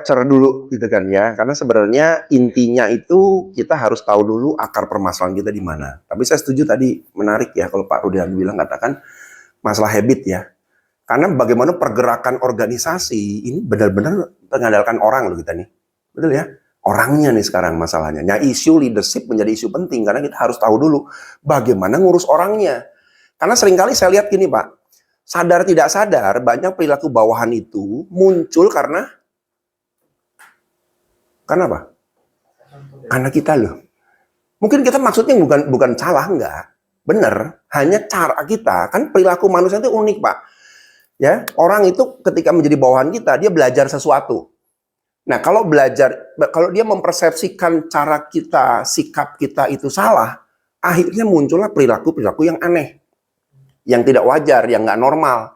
capture dulu gitu kan ya, karena sebenarnya intinya itu kita harus tahu dulu akar permasalahan kita di mana. Tapi saya setuju tadi, menarik ya kalau Pak Rudian bilang, katakan masalah habit ya. Karena bagaimana pergerakan organisasi ini benar-benar mengandalkan orang loh kita nih. Betul ya? Orangnya nih sekarang masalahnya. Nah, isu leadership menjadi isu penting karena kita harus tahu dulu bagaimana ngurus orangnya. Karena seringkali saya lihat gini Pak, sadar tidak sadar banyak perilaku bawahan itu muncul karena apa? Karena kita loh. Mungkin kita maksudnya bukan salah, enggak. Benar, hanya cara kita. Kan perilaku manusia itu unik, Pak. Ya, orang itu ketika menjadi bawahan kita, dia belajar sesuatu. Nah, kalau dia mempersepsikan cara kita, sikap kita itu salah, akhirnya muncullah perilaku-perilaku yang aneh. Yang tidak wajar, yang nggak normal.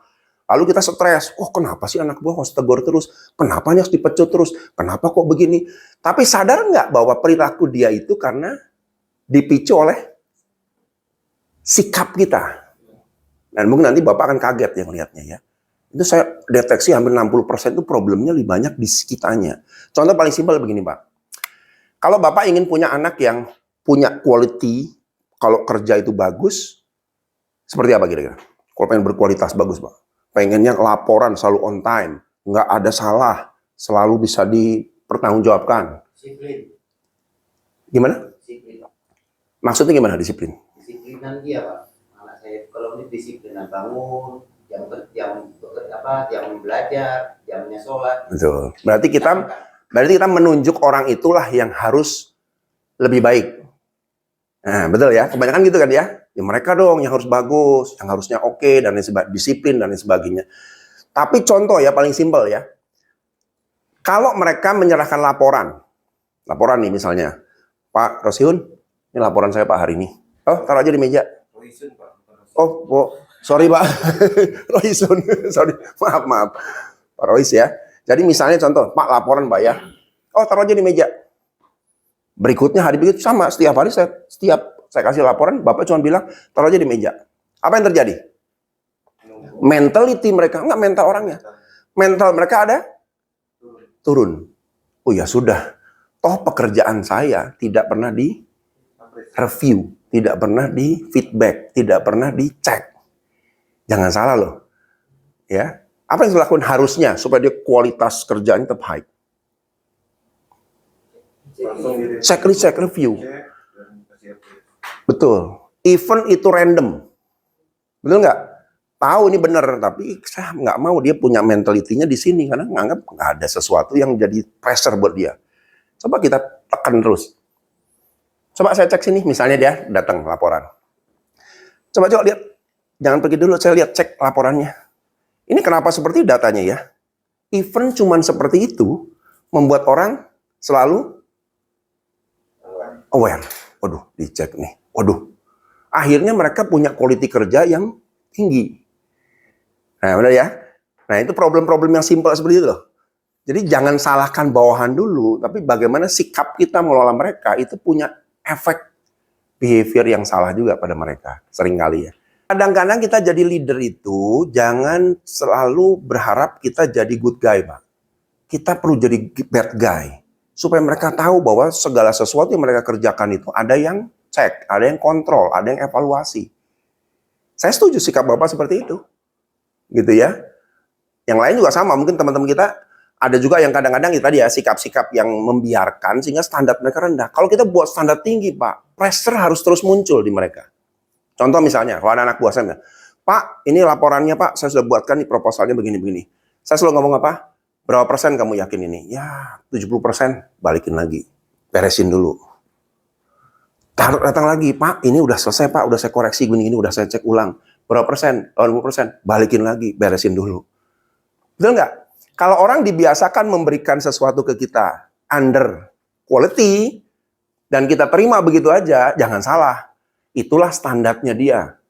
Lalu kita stres, kenapa sih anak buah harus tegur terus? Kenapa harus dipecut terus? Kenapa kok begini? Tapi sadar nggak bahwa perilaku dia itu karena dipicu oleh sikap kita. Dan mungkin nanti Bapak akan kaget yang lihatnya ya. Itu saya deteksi hampir 60% itu problemnya lebih banyak di sekitarnya. Contoh paling simpel begini Pak. Kalau Bapak ingin punya anak yang punya quality, kalau kerja itu bagus, seperti apa kira-kira? Kalau pengen berkualitas bagus Pak. Pengennya laporan selalu on time, nggak ada salah, selalu bisa dipertanggungjawabkan. Disiplin. Gimana? Disiplin. Maksudnya gimana disiplin? Disiplinan dia Pak. Anak saya kalau ini disiplinan bangun, jam belajar, jamnya sholat. Betul. Berarti kita menunjuk orang itulah yang harus lebih baik. Nah, betul ya. Kebanyakan gitu kan ya. Ya mereka dong yang harus bagus, yang harusnya oke, dan disiplin dan lain sebagainya. Tapi contoh ya paling simpel ya. Kalau mereka menyerahkan laporan nih misalnya, Pak Rosyun, ini laporan saya Pak hari ini. Taruh aja di meja. Rosyun Pak. Sorry Pak. Rosyun, sorry. Maaf. Pak Rois ya. Jadi misalnya contoh, Pak laporan Pak ya. Taruh aja di meja. Berikutnya hari berikutnya sama, setiap hari setiap saya kasih laporan, Bapak cuma bilang, taruh aja di meja. Apa yang terjadi? Mentality mereka, enggak mental orangnya. Mental mereka ada? Turun. Oh ya sudah. Toh pekerjaan saya tidak pernah di review, tidak pernah di feedback, tidak pernah dicek. Jangan salah loh. Ya. Apa yang dilakukan harusnya supaya dia kualitas kerjanya tetap high? Cek review. Betul. Even itu random. Betul nggak? Tahu ini benar, tapi saya nggak mau dia punya mentalitinya di sini karena nganggap nggak ada sesuatu yang jadi pressure buat dia. Coba kita tekan terus. Coba saya cek sini, misalnya dia datang laporan. Coba lihat. Jangan pergi dulu, saya lihat cek laporannya. Ini kenapa seperti datanya ya? Even cuman seperti itu membuat orang selalu aware. Waduh, dicek nih. Waduh. Akhirnya mereka punya quality kerja yang tinggi. Nah, benar ya? Nah, itu problem-problem yang simpel seperti itu loh. Jadi jangan salahkan bawahan dulu, tapi bagaimana sikap kita mengelola mereka itu punya efek behavior yang salah juga pada mereka. Seringkali ya. Kadang-kadang kita jadi leader itu jangan selalu berharap kita jadi good guy, Pak. Kita perlu jadi bad guy. Supaya mereka tahu bahwa segala sesuatu yang mereka kerjakan itu ada yang cek, ada yang kontrol, ada yang evaluasi. Saya setuju sikap Bapak seperti itu. Gitu ya. Yang lain juga sama, mungkin teman-teman kita ada juga yang kadang-kadang kita dia sikap-sikap yang membiarkan sehingga standar mereka rendah. Kalau kita buat standar tinggi, Pak, pressure harus terus muncul di mereka. Contoh misalnya, kalau ada anak buah saya, Pak, ini laporannya Pak, saya sudah buatkan nih proposalnya begini-begini. Saya selalu ngomong apa? Berapa persen kamu yakin ini? Ya, 70%, balikin lagi. Beresin dulu. Datang lagi, Pak, ini udah selesai Pak, udah saya koreksi gini-gini, udah saya cek ulang. Berapa persen? 20%, balikin lagi, beresin dulu. Betul nggak? Kalau orang dibiasakan memberikan sesuatu ke kita under quality, dan kita terima begitu aja, jangan salah. Itulah standarnya dia.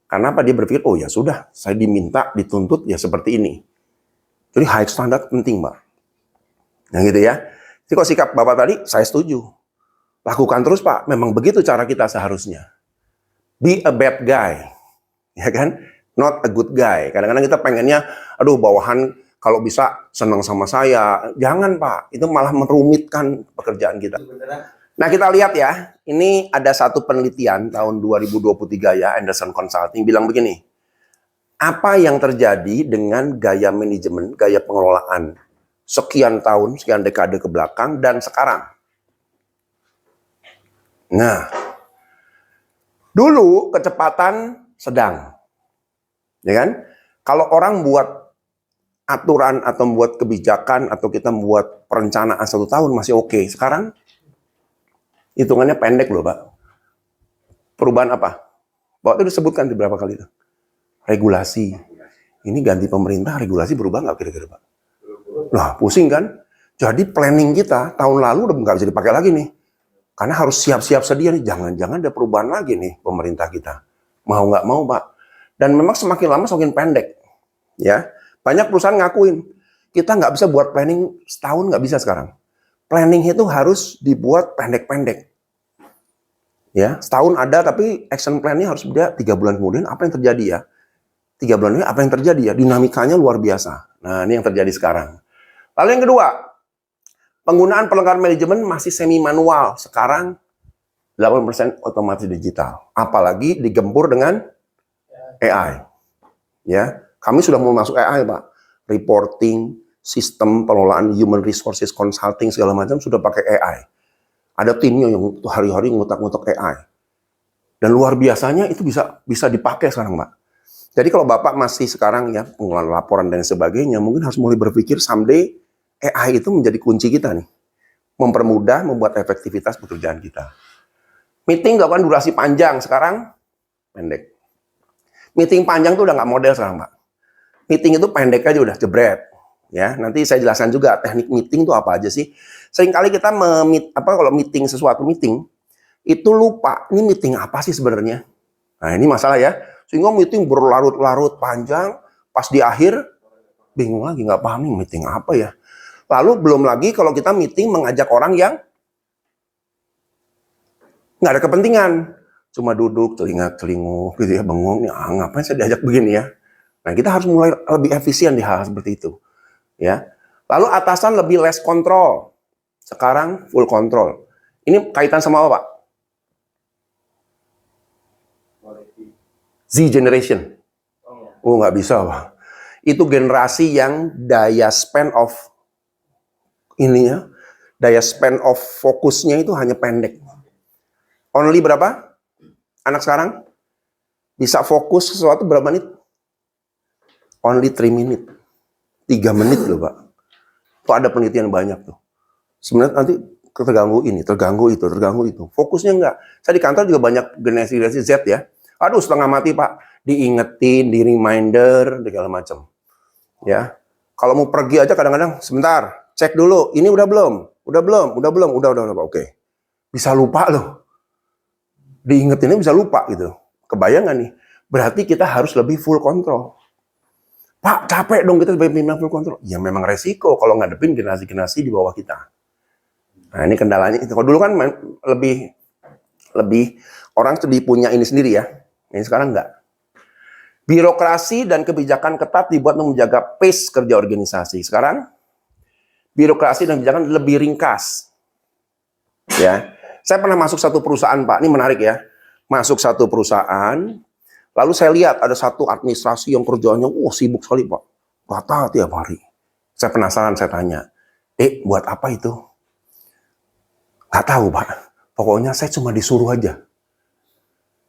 Karena apa? Dia berpikir, oh ya sudah, saya diminta, dituntut ya seperti ini. Jadi high standard penting, Mbak. Nah gitu ya. Jadi kalau sikap Bapak tadi, saya setuju. Lakukan terus, Pak. Memang begitu cara kita seharusnya. Be a bad guy. Ya kan? Not a good guy. Kadang-kadang kita pengennya, aduh bawahan kalau bisa senang sama saya. Jangan Pak, itu malah merumitkan pekerjaan kita. Nah kita lihat ya, ini ada satu penelitian tahun 2023 ya, Anderson Consulting bilang begini. Apa yang terjadi dengan gaya manajemen, gaya pengelolaan sekian tahun, sekian dekade ke belakang dan sekarang? Nah, dulu kecepatan sedang, ya kan? Kalau orang buat aturan atau membuat kebijakan atau kita membuat perencanaan 1 tahun masih oke. Sekarang hitungannya pendek loh Pak. Perubahan apa? Waktu disebutkan di berapa kali itu? Regulasi. Ini ganti pemerintah, regulasi berubah nggak kira-kira Pak? Nah, pusing kan? Jadi planning kita tahun lalu udah nggak bisa dipakai lagi nih. Karena harus siap-siap sedia nih. Jangan-jangan ada perubahan lagi nih pemerintah kita. Mau nggak mau Pak. Dan memang semakin lama semakin pendek. Ya, banyak perusahaan ngakuin. Kita nggak bisa buat planning setahun, nggak bisa sekarang. Planning itu harus dibuat pendek-pendek. Ya, setahun ada tapi action plan-nya harus beda 3 bulan kemudian apa yang terjadi ya? 3 bulan ini apa yang terjadi ya? Dinamikanya luar biasa. Nah, ini yang terjadi sekarang. Lalu yang kedua, penggunaan perlengkapan manajemen masih semi manual. Sekarang 80% otomatis digital. Apalagi digempur dengan AI. Ya, kami sudah mau masuk AI, Pak. Reporting, sistem pengelolaan human resources consulting segala macam sudah pakai AI. Ada timnya yang hari-hari ngutak-ngutak AI. Dan luar biasanya itu bisa dipakai sekarang, Pak. Jadi kalau Bapak masih sekarang ya pengelolaan laporan dan sebagainya, mungkin harus mulai berpikir someday AI itu menjadi kunci kita nih. Mempermudah, membuat efektivitas pekerjaan kita. Meeting nggak kan durasi panjang, sekarang pendek. Meeting panjang tuh udah nggak model sekarang, Pak. Meeting itu pendek aja udah jebret. Ya, nanti saya jelaskan juga teknik meeting itu apa aja sih. Seringkali kita kalau meeting sesuatu meeting itu lupa, ini meeting apa sih sebenarnya? Nah, ini masalah ya. Sehingga meeting berlarut-larut panjang, pas di akhir bingung lagi, nggak paham nih meeting apa ya. Lalu belum lagi kalau kita meeting mengajak orang yang nggak ada kepentingan, cuma duduk telinga-telingu gitu ya, bengong, ya ngapain saya diajak begini ya. Nah, kita harus mulai lebih efisien di hal seperti itu. Ya. Lalu atasan lebih less control. Sekarang full control. Ini kaitan sama apa, Pak? Z generation. Oh, nggak bisa, Pak. Itu generasi yang daya span of fokusnya itu hanya pendek. Only berapa? Anak sekarang bisa fokus sesuatu berapa menit? Only 3 menit. 3 menit loh, Pak. Itu ada penelitian banyak tuh. Sebenarnya nanti terganggu ini, terganggu itu. Fokusnya enggak. Saya di kantor juga banyak generasi Z ya. Aduh, setengah mati, Pak. Diingetin, di reminder, segala macam. Ya. Kalau mau pergi aja kadang-kadang, sebentar, cek dulu. Ini udah belum? Udah, Pak. Oke. Bisa lupa loh. Diingetinnya bisa lupa gitu. Kebayang nggak nih? Berarti kita harus lebih full control. Pak, capek dong kita sebagai pimpinan full control. Ya memang resiko kalau ngadepin generasi-generasi di bawah kita. Nah, ini kendalanya. Kalau dulu kan lebih orang lebih punya ini sendiri ya. Ini sekarang enggak. Birokrasi dan kebijakan ketat dibuat untuk menjaga pace kerja organisasi. Sekarang birokrasi dan kebijakan lebih ringkas. Ya. Saya pernah masuk satu perusahaan, Pak. Ini menarik ya. Masuk satu perusahaan, lalu saya lihat ada satu administrasi yang kerjanya sibuk sekali, Pak. Rata tiap hari. Saya penasaran, saya tanya, buat apa itu? Nggak tahu, Pak. Pokoknya saya cuma disuruh aja.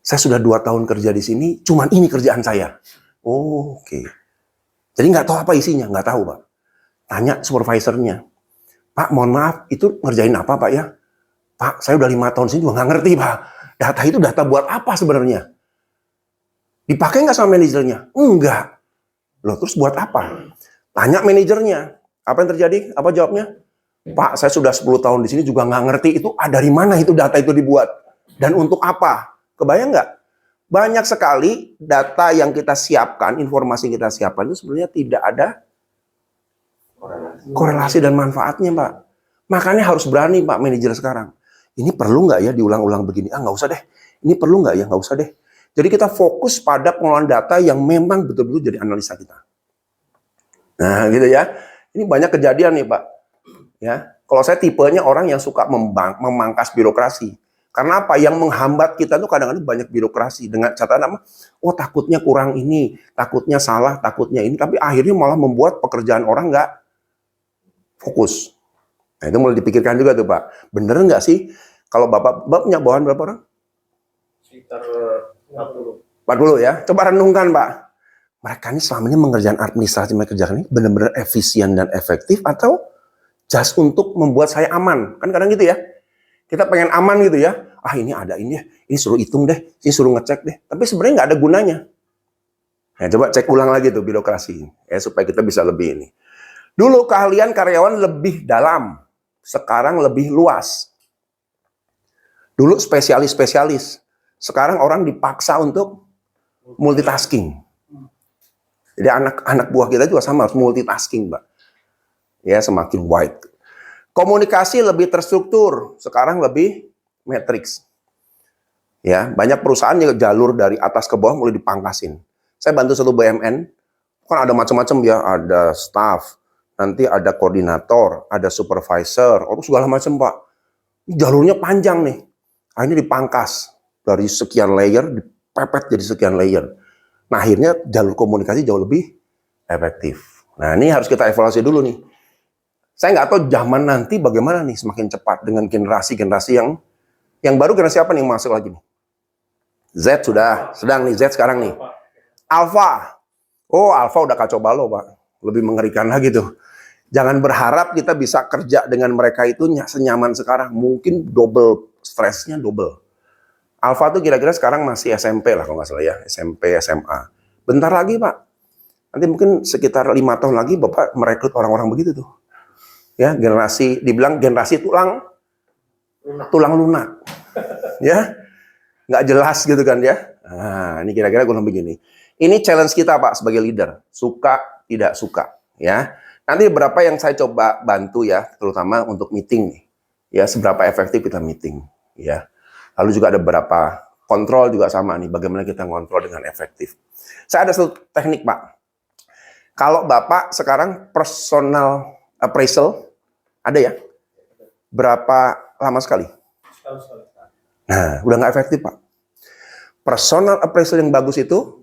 Saya sudah 2 tahun kerja di sini, cuman ini kerjaan saya. Oke. Jadi nggak tahu apa isinya, nggak tahu, Pak. Tanya supervisornya. Pak, mohon maaf, itu ngerjain apa, Pak ya? Pak, saya udah 5 tahun sini juga nggak ngerti, Pak. Data itu data buat apa sebenarnya? Dipakai nggak sama manajernya? Enggak. Loh, terus buat apa? Tanya manajernya. Apa yang terjadi? Apa jawabnya? Pak, saya sudah 10 tahun di sini juga nggak ngerti itu dari mana itu data itu dibuat. Dan untuk apa? Kebayang nggak? Banyak sekali data yang kita siapkan, informasi yang kita siapkan itu sebenarnya tidak ada korelasi dan manfaatnya, Pak. Makanya harus berani, Pak, manajer sekarang. Ini perlu nggak ya diulang-ulang begini? Nggak usah deh. Ini perlu nggak ya? Nggak usah deh. Jadi kita fokus pada pengelolaan data yang memang betul-betul jadi analisa kita. Nah, gitu ya. Ini banyak kejadian nih, Pak. Ya, kalau saya tipenya orang yang suka memangkas birokrasi. Karena apa? Yang menghambat kita tuh kadang-kadang banyak birokrasi dengan catatan apa? Oh, takutnya kurang ini, takutnya salah, takutnya ini, tapi akhirnya malah membuat pekerjaan orang nggak fokus. Nah, itu mulai dipikirkan juga tuh, Pak. Bener nggak sih kalau Bapak punya bawahan berapa orang? Sekitar 40. 40 ya. Coba renungkan, Pak. Mereka ini selama ini mengerjakan administrasi mereka kerjakan ini benar-benar efisien dan efektif atau just untuk membuat saya aman? Kan kadang gitu ya. Kita pengen aman gitu ya. Ah, ini ada ini ya. Ini suruh hitung deh. Ini suruh ngecek deh. Tapi sebenarnya nggak ada gunanya. Nah, coba cek ulang lagi tuh birokrasi. Ya, supaya kita bisa lebih ini. Dulu keahlian karyawan lebih dalam. Sekarang lebih luas. Dulu spesialis-spesialis. Sekarang orang dipaksa untuk multitasking. Jadi anak buah kita juga sama, harus multitasking, Mbak. Ya, semakin wide. Komunikasi lebih terstruktur, sekarang lebih matriks. Ya, banyak perusahaan juga jalur dari atas ke bawah mulai dipangkasin. Saya bantu satu BUMN, kan ada macam-macam ya, ada staff, nanti ada koordinator, ada supervisor, segala macam, Pak. Jalurnya panjang nih. Akhirnya dipangkas dari sekian layer, dipepet jadi sekian layer. Nah, akhirnya jalur komunikasi jauh lebih efektif. Nah, ini harus kita evaluasi dulu nih. Saya nggak tahu zaman nanti bagaimana nih semakin cepat dengan generasi-generasi yang baru. Generasi apa nih yang masuk lagi nih? Z sudah, sedang nih Z sekarang nih. Alpha. Oh, Alpha udah kacau balau, Pak. Lebih mengerikan lagi tuh. Jangan berharap kita bisa kerja dengan mereka itu senyaman sekarang. Mungkin double, stresnya double. Alpha tuh kira-kira sekarang masih SMP lah kalau nggak salah ya. SMP, SMA. Bentar lagi, Pak. Nanti mungkin sekitar 5 tahun lagi Bapak merekrut orang-orang begitu tuh. Ya, dibilang generasi tulang lunak. Ya, nggak jelas gitu kan ya. Nah, ini kira-kira kurang begini. Ini challenge kita, Pak, sebagai leader. Suka, tidak suka. Ya, nanti beberapa yang saya coba bantu ya, terutama untuk meeting nih. Ya, seberapa efektif kita meeting. Ya. Lalu juga ada beberapa kontrol juga sama nih, bagaimana kita ngontrol dengan efektif. Saya ada satu teknik, Pak. Kalau Bapak sekarang personal appraisal, ada ya? Berapa lama sekali? Nah, udah nggak efektif, Pak. Personal appraisal yang bagus itu,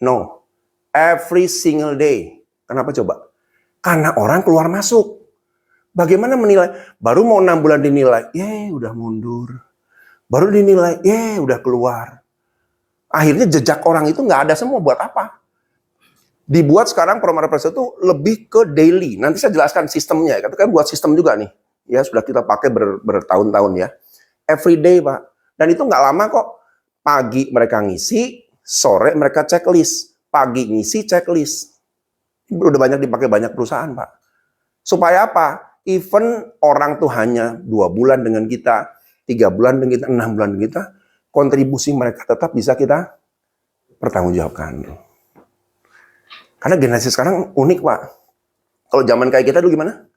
no. Every single day. Kenapa coba? Karena orang keluar masuk. Bagaimana menilai? Baru mau 6 bulan dinilai, udah mundur. Baru dinilai, udah keluar. Akhirnya jejak orang itu nggak ada semua, buat apa? Dibuat sekarang personal appraisal itu lebih ke daily. Nanti saya jelaskan sistemnya. Kita kan buat sistem juga nih. Ya, sudah kita pakai bertahun-tahun ya. Every day, Pak. Dan itu nggak lama kok. Pagi mereka ngisi, sore mereka checklist. Pagi ngisi, checklist. Ini udah banyak dipakai banyak perusahaan, Pak. Supaya apa? Even orang tuh hanya 2 bulan dengan kita, 3 bulan dengan kita, 6 bulan dengan kita, kontribusi mereka tetap bisa kita pertanggungjawabkan. Karena generasi sekarang unik, Pak. Kalau zaman kayak kita dulu gimana?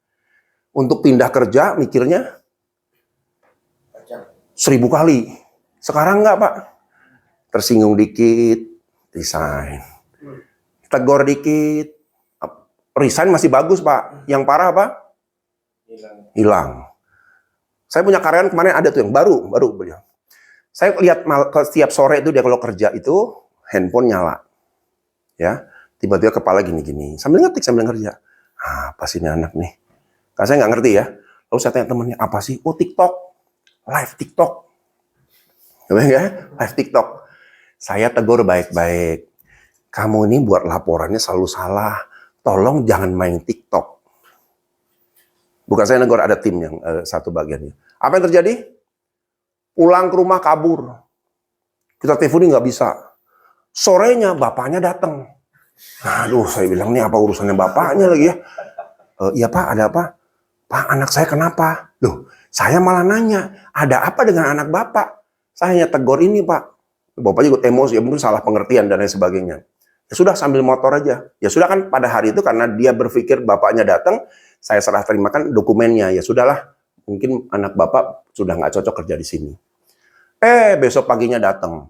Untuk pindah kerja mikirnya 1000 kali. Sekarang enggak, Pak. Tersinggung dikit, resign. Tegur dikit, resign masih bagus, Pak. Yang parah apa? Hilang. Saya punya karyawan kemarin ada tuh yang baru. Saya lihat setiap sore itu dia kalau kerja itu handphone nyala. Ya, tiba-tiba kepala gini-gini. Sambil ngetik, sambil kerja. Apa sih ini anak nih? Karena saya nggak ngerti ya. Lalu saya tanya temennya, apa sih? Oh, TikTok. Live TikTok. Live TikTok. Saya tegur baik-baik. Kamu ini buat laporannya selalu salah. Tolong jangan main TikTok. Bukan saya negor, ada tim yang satu bagiannya. Apa yang terjadi? Pulang ke rumah kabur. Kita teleponin nggak bisa. Sorenya bapaknya datang. Aduh, saya bilang nih apa urusannya bapaknya lagi ya? Iya, Pak, ada apa? Pak, anak saya kenapa? Loh, saya malah nanya, ada apa dengan anak Bapak? Saya hanya tegur ini, Pak. Bapak juga emosi, ya mungkin salah pengertian dan lain sebagainya. Ya sudah, sambil motor aja. Ya sudah kan pada hari itu karena dia berpikir bapaknya datang, saya serah terimakan dokumennya. Ya sudahlah, mungkin anak Bapak sudah nggak cocok kerja di sini. Besok paginya datang.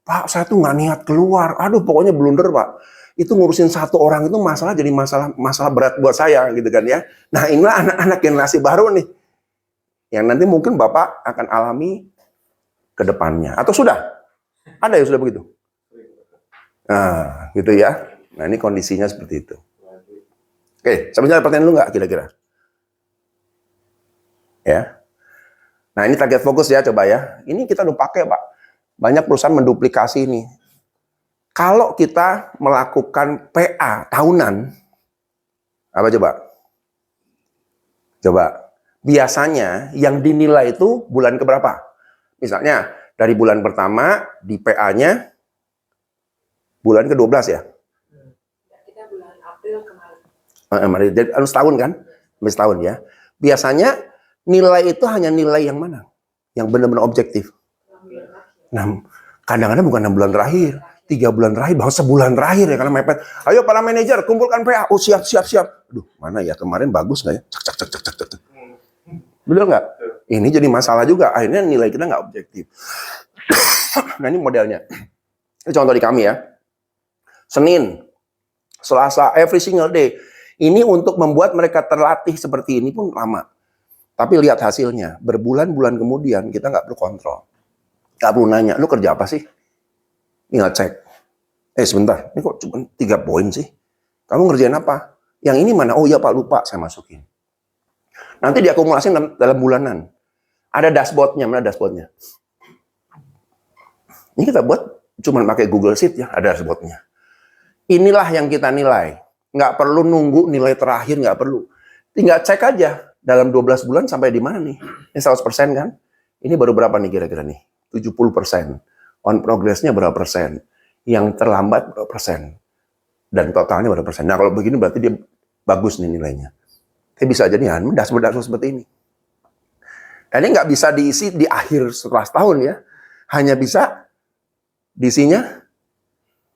Pak, saya tuh nggak niat keluar. Aduh, pokoknya blunder, Pak. itu ngurusin satu orang itu masalah jadi masalah berat buat saya gitu kan ya. Nah inilah anak-anak generasi baru nih yang nanti mungkin Bapak akan alami ke depannya. Atau sudah? Ada yang sudah begitu? Nah gitu ya. Nah ini kondisinya seperti itu. Oke, sebenarnya ada pertanyaan lu nggak kira-kira? Ya. Nah ini target fokus ya coba ya. Ini kita udah pakai Pak. Banyak perusahaan menduplikasi ini. Kalau kita melakukan PA tahunan, apa coba? Coba. Biasanya yang dinilai itu bulan keberapa? Misalnya dari bulan pertama di PA-nya bulan ke-12 ya? Kita bulan April kemarin. Jadi setahun kan? Setahun ya. Biasanya nilai itu hanya nilai yang mana? Yang benar-benar objektif. 6 bulan terakhir. Nah, kadang-kadang bukan 6 bulan terakhir. 3 bulan terakhir, bahkan sebulan terakhir ya karena mepet. Ayo para manajer kumpulkan PA. Oh siap. Aduh, mana ya kemarin bagus nggak ya? Cek. Bener nggak? Ini jadi masalah juga. Akhirnya nilai kita nggak objektif. Nah ini modelnya. Ini contoh di kami ya. Senin, Selasa, every single day. Ini untuk membuat mereka terlatih seperti ini pun lama. Tapi lihat hasilnya. Berbulan-bulan kemudian kita nggak perlu kontrol. Nggak perlu nanya, lu kerja apa sih? Tinggal cek. Sebentar, ini kok cuma 3 poin sih? Kamu ngerjain apa? Yang ini mana? Oh iya Pak, lupa saya masukin. Nanti diakumulasi dalam bulanan. Ada dashboardnya, mana dashboardnya? Ini kita buat cuma pakai Google Sheet ya, ada dashboardnya. Inilah yang kita nilai. Nggak perlu nunggu nilai terakhir, nggak perlu. Tinggal cek aja dalam 12 bulan sampai di mana nih? Ini 100% kan? Ini baru berapa nih kira-kira nih? 70%. On progress-nya berapa persen? Yang terlambat berapa persen? Dan totalnya berapa persen? Nah kalau begini berarti dia bagus nih nilainya. Tapi bisa jadi dashboard seperti ini. Dan ini nggak bisa diisi di akhir setelah setahun ya. Hanya bisa diisinya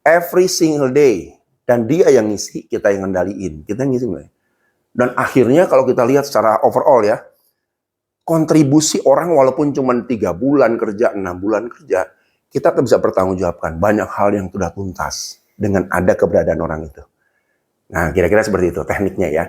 every single day. Dan dia yang ngisi, kita yang ngendaliin. Kita yang ngisi nggak? Dan akhirnya kalau kita lihat secara overall ya, kontribusi orang walaupun cuma 3 bulan kerja, 6 bulan kerja, kita bisa bertanggungjawabkan banyak hal yang sudah tuntas dengan ada keberadaan orang itu. Nah, kira-kira seperti itu tekniknya ya.